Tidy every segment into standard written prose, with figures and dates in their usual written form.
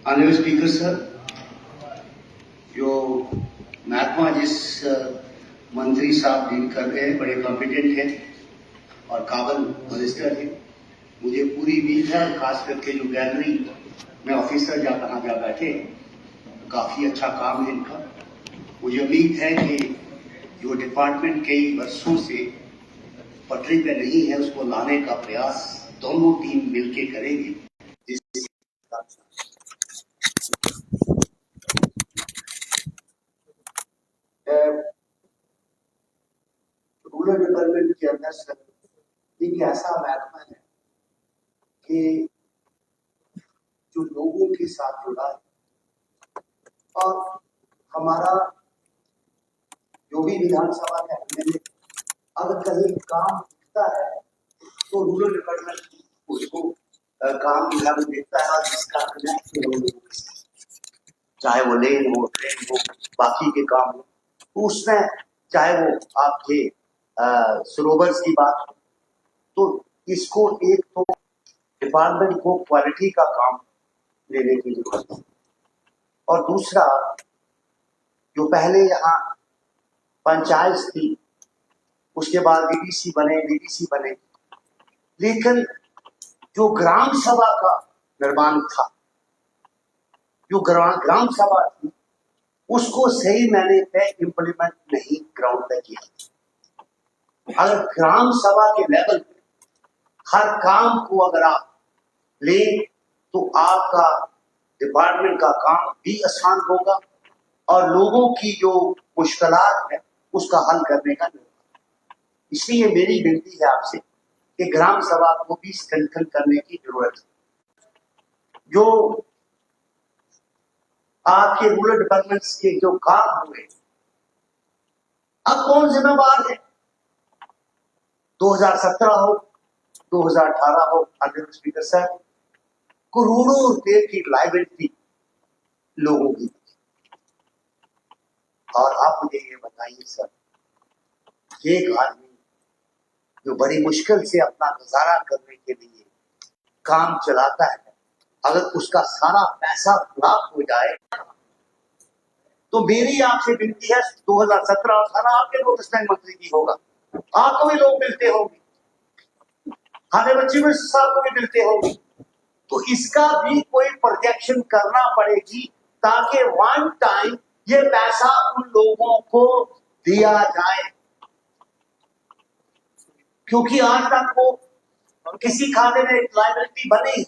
माननीय speaker sir, जो महकमा जिस मंत्री साहब डील कर रहे हैं बड़े कॉम्पिटेंट हैं और काबिल मिनिस्टर हैं। मुझे पूरी उम्मीद है, खास करके जो गैलरी में ऑफिसर जहाँ बैठे, काफी अच्छा काम है इनका। मुझे उम्मीद है कि जो डिपार्टमेंट कई वर्षों से पटरी पे नहीं है उसको लाने का प्रयास दोनों टीम मिलके करेंगे। रूरल डेवलपमेंट के अंदर सर एक ऐसा महकमा है कि जो लोगों के साथ जुड़ा है और हमारा जो भी विधानसभा का एमएलए अगर कहीं काम दिखता है तो रूरल डेवलपमेंट उसको काम विभाग देखता है और इसका कनेक्ट लोगों के साथ, चाहे वो लेन हो, ट्रेन हो, बाकी के काम हो, तो उसमें चाहे वो आपके सरोवर की बात हो, तो इसको एक तो डिपार्टमेंट को क्वालिटी का काम लेने की जरूरत है और दूसरा जो पहले यहाँ पंचायत थी, उसके बाद बीडीसी बने, लेकिन जो ग्राम सभा का निर्माण था, जो ग्राम सभा थी, उसको सही मैंने पे इम्प्लीमेंट नहीं ग्राउंड पे किया। अगर ग्राम सभा के लेवल पे हर काम को अगर आप ले तो आपका डिपार्टमेंट का काम भी आसान होगा और लोगों की जो मुश्किलात है उसका हल करने का निर्णय। इसलिए मेरी विनती है आपसे कि ग्राम सभा को भी स्ट्रेंथन करने की जरूरत है। जो आपके रूरल डिपार्टमेंट्स के जो काम हुए, अब कौन जिम्मेवार है? 2017 हो, 2018 हो, माननीय स्पीकर साहब, करोड़ों रुपए की लायबिलिटी लोगों की। और आप मुझे ये बताइए सर, एक आदमी जो बड़ी मुश्किल से अपना गुजारा करने के लिए काम चलाता है, अगर उसका सारा पैसा खराब हो जाए तो मेरी आपसे विनती है, 2017-18 आपके लोकस्टैंड मंत्री की होगा, आपको भी लोग मिलते होंगे, खाने बच्ची में साहब को भी मिलते होंगे, तो इसका भी कोई प्रोजेक्शन करना पड़ेगी ताकि वन टाइम ये पैसा उन लोगों को दिया जाए। क्योंकि आज तक वो किसी खाते में लायबिलिटी बनी,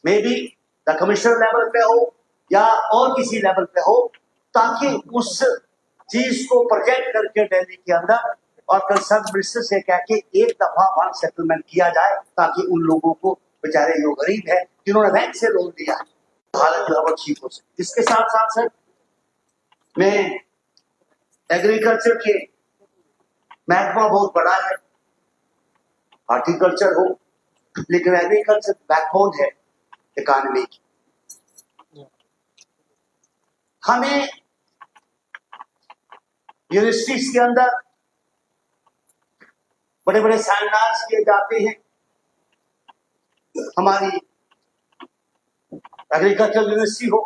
may be the commissioner level पे हो या और किसी लेवल पे हो, ताकि उस चीज को प्रोजेक्ट करके दिल्ली के अंदर और कंसर्न मिनिस्टर से कह के एक दफा वहां सेटलमेंट किया जाए, ताकि उन लोगों को बेचारे जो गरीब है जिन्होंने बैंक से लोन लिया है हालत जो है ठीक हो सके। इसके साथ साथ सर मैं एग्रीकल्चर के महकमा बहुत बड़ा है, हॉर्टिकल्चर हो, लेकिन एग्रीकल्चर बैकबोन है इकोनॉमी की। हमें यूनिवर्सिटीज के अंदर बड़े बड़े सेमिनार्स किए जाते हैं, हमारी एग्रीकल्चर यूनिवर्सिटी हो,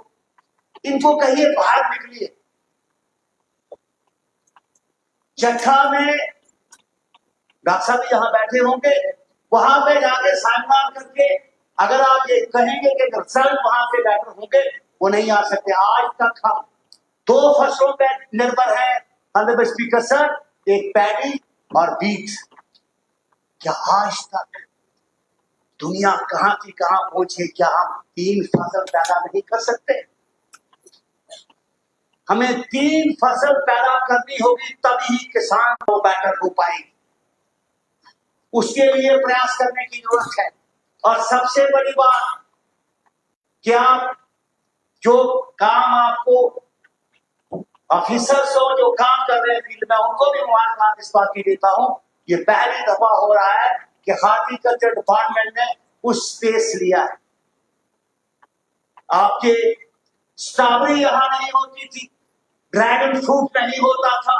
इनको कहिए बाहर निकलिए। चट्टा में डॉक्टर साहब यहाँ बैठे होंगे, वहां पे जाके सेमिनार करके अगर आप ये कहेंगे कि रिजल्ट वहां पे बेटर होंगे, वो नहीं आ सकते। आज तक हम 2 फसलों पे निर्भर है माननीय स्पीकर सर, एक पैडी और बीट। क्या आज तक दुनिया कहां की कहां पहुंचे, क्या हम 3 फसल पैदा नहीं कर सकते? हमें 3 फसल पैदा करनी होगी, तभी किसान को बेटर हो पाएगी। उसके लिए प्रयास करने की जरूरत है। और सबसे बड़ी बात, क्या जो काम आपको ऑफिसर्स हो जो काम कर रहे हैं फील्ड में, उनको भी मुबारकबाद इस बात की देता हूं, ये पहली दफा हो रहा है कि हॉर्टिकल्चर डिपार्टमेंट ने उस स्पेस लिया है। आपके स्ट्रॉबेरी यहां नहीं होती थी, ड्रैगन फ्रूट नहीं होता था,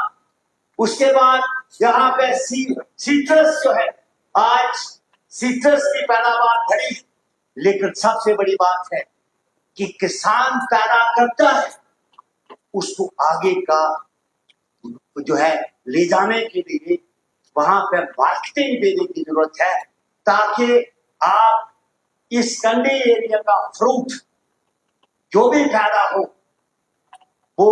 उसके बाद यहाँ पे सीट्रस जो है, आज सीट्रस की पैदावार बढ़ी। लेकिन सबसे बड़ी बात है कि किसान पैदा करता है उसको आगे का जो है ले जाने के लिए वहां पर मार्केटिंग देने की जरूरत है, ताकि आप इस कंडी एरिया का फ्रूट जो भी पैदा हो वो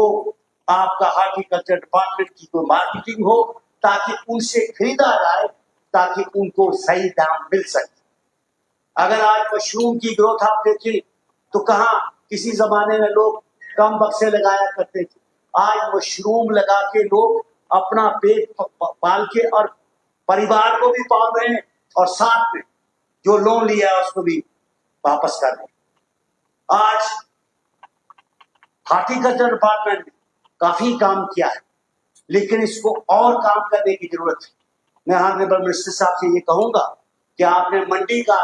आपका हॉर्टिकल्चर डिपार्टमेंट की कोई मार्केटिंग हो, ताकि उनसे खरीदा जाए, ताकि उनको सही दाम मिल सके। अगर आज मशरूम की ग्रोथ आप देखें तो कहाँ किसी जमाने में लोग कम बक्से लगाया करते थे, आज मशरूम लगा के लोग अपना पेट पाल के और परिवार को भी पाल रहे हैं और साथ में जो लोन लिया है उसको भी वापस कर रहे हैं। आज हॉर्टिकल्चर डिपार्टमेंट ने काफी काम किया है, लेकिन इसको और काम करने की जरूरत है। मैं ऑनरेबल मिनिस्टर साहब से ये कहूंगा कि आपने मंडी का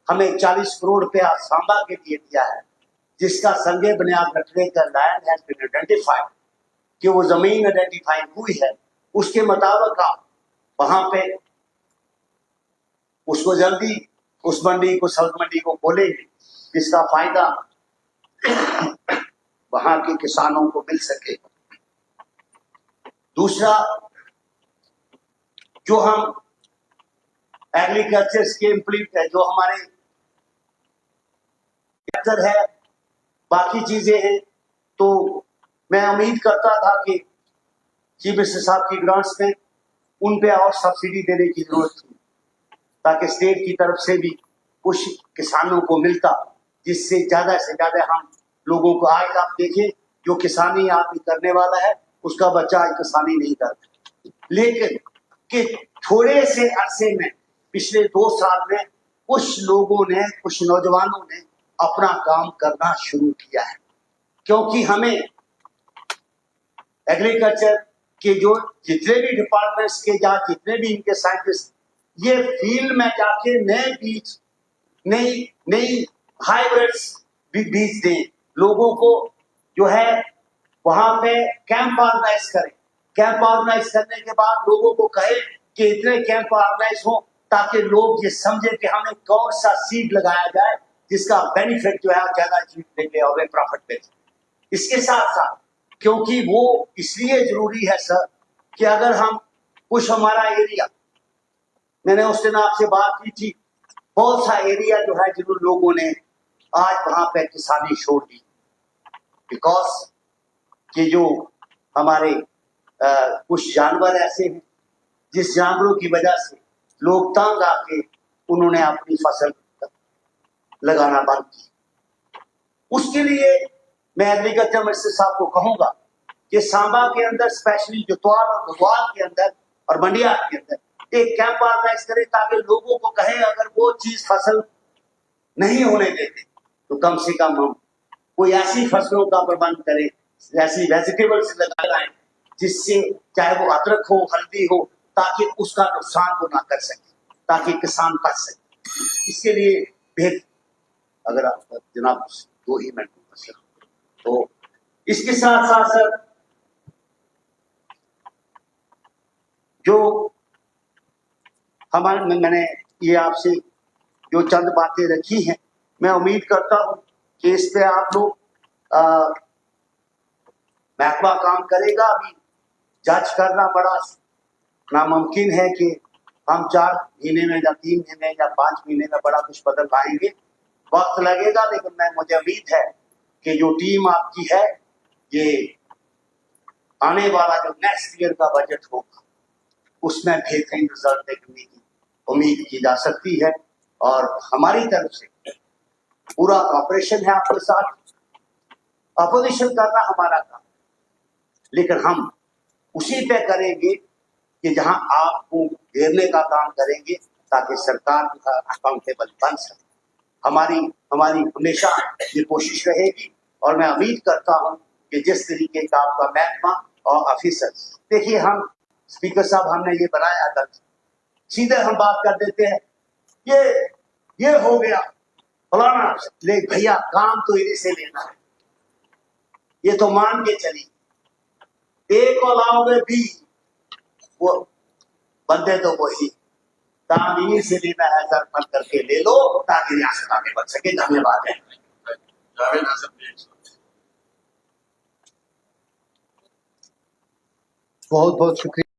हमें 40 करोड़ रुपया सांबा के लिए दिया है, जिसका संगे बुनियाद रखने का लैंड हैज बीन आइडेंटिफाइड, कि वो जमीन आइडेंटिफाई हुई है, उसके मुताबिक आप वहां पे उसको जल्दी उस मंडी को, सब्ज मंडी को खोलेंगे, जिसका फायदा वहां के किसानों को मिल सके। दूसरा, जो हम एग्रीकल्चर स्कीम है, जो हमारे है, बाकी चीजें हैं, तो मैं उम्मीद करता था कि चीफ मिनिस्टर साहब की ग्रांट्स में उन पे और सब्सिडी देने की जरूरत थी, ताकि स्टेट की तरफ से भी कुछ किसानों को मिलता, जिससे ज्यादा से ज्यादा हम लोगों को। आज आप देखें, जो किसानी आदमी करने वाला है उसका बच्चा आज किसानी नहीं करता, लेकिन कि थोड़े से अरसे में, पिछले 2 साल में कुछ लोगों ने, कुछ नौजवानों ने अपना काम करना शुरू किया है, क्योंकि हमें एग्रीकल्चर के जो जितने भी डिपार्टमेंट्स के या जितने भी इनके साइंटिस्ट ये फील्ड में जाके नए बीज, नई हाइब्रिड्स भी बीज दें, लोगों को जो है वहां पे कैंप ऑर्गेनाइज करें। कैंप ऑर्गेनाइज करने के बाद लोगों को कहे कि इतने कैंप ऑर्गेनाइज हो, ताकि लोग ये समझे कि हमें कौन सा सीड लगाया जाए जिसका बेनिफिट जो है ज्यादा चीज देंगे और वे प्रॉफिट देंगे। इसके साथ साथ, क्योंकि वो इसलिए जरूरी है सर, कि अगर हम कुछ हमारा एरिया, मैंने उस दिन आपसे बात की थी, बहुत सा एरिया जो है जिन लोगों ने आज वहां पे किसानी छोड़ दी, बिकॉज कि जो हमारे कुछ जानवर ऐसे हैं जिस जानवरों की वजह से लोग तंग आके उन्होंने अपनी फसल लगाना बंद की। उसके लिए मैं एग्रीकल्चर मिनिस्टर साहब को कहूंगा कि सांबा के अंदर, स्पेशली जोतवाल और गढ़वाल के अंदर और मंडिया के अंदर एक कैंप ऑर्गेनाइज करें, ताकि लोगों को कहे अगर वो चीज फसल नहीं होने देते तो कम से कम हम कोई ऐसी फसलों का प्रबंध करें, ऐसी वेजिटेबल्स लगाएं जिससे चाहे वो अदरक हो, हल्दी हो, ताकि उसका नुकसान वो ना कर सके, ताकि किसान बच सके। इसके लिए बेहतर, अगर आप जनाब 2 ही मिनट तो इसके साथ साथ सर, जो हमारे, मैंने ये आपसे जो चंद बातें रखी हैं, मैं उम्मीद करता हूं कि इस पे आप लोग महकमा काम करेगा। अभी जज करना बड़ा नामुमकिन है कि हम 4 महीने में या 3 महीने या 5 महीने में बड़ा कुछ बदल पाएंगे, वक्त लगेगा, लेकिन मुझे उम्मीद है कि जो टीम आपकी है, ये आने वाला जो नेक्स्ट ईयर का बजट होगा उसमें बेहतरीन रिजल्ट देखने की उम्मीद की जा सकती है, और हमारी तरफ से पूरा ऑपरेशन है आपके साथ। अपोजिशन करना हमारा काम, लेकिन हम उसी पे करेंगे कि जहां आपको घेरने का काम करेंगे, ताकि सरकार अकाउंटेबल बन सके। हमारी हमेशा ये कोशिश रहेगी, और मैं उम्मीद करता हूं कि जिस तरीके का आपका महकमा और ऑफिसर, देखिए हम स्पीकर साहब, हमने ये बनाया था, सीधे हम बात कर देते हैं, ये हो गया फलाना, ले भैया काम तो इन्हीं से लेना है, ये तो मान के चली, एक को लाओगे भी वो बंदे तो वही, काम इन्हीं से लेना है, सर फल करके ले लो ताकि रियासत आगे बढ़ सके। धन्यवाद है। जावेद आजम भी एक साथ। बहुत बहुत शुक्रिया।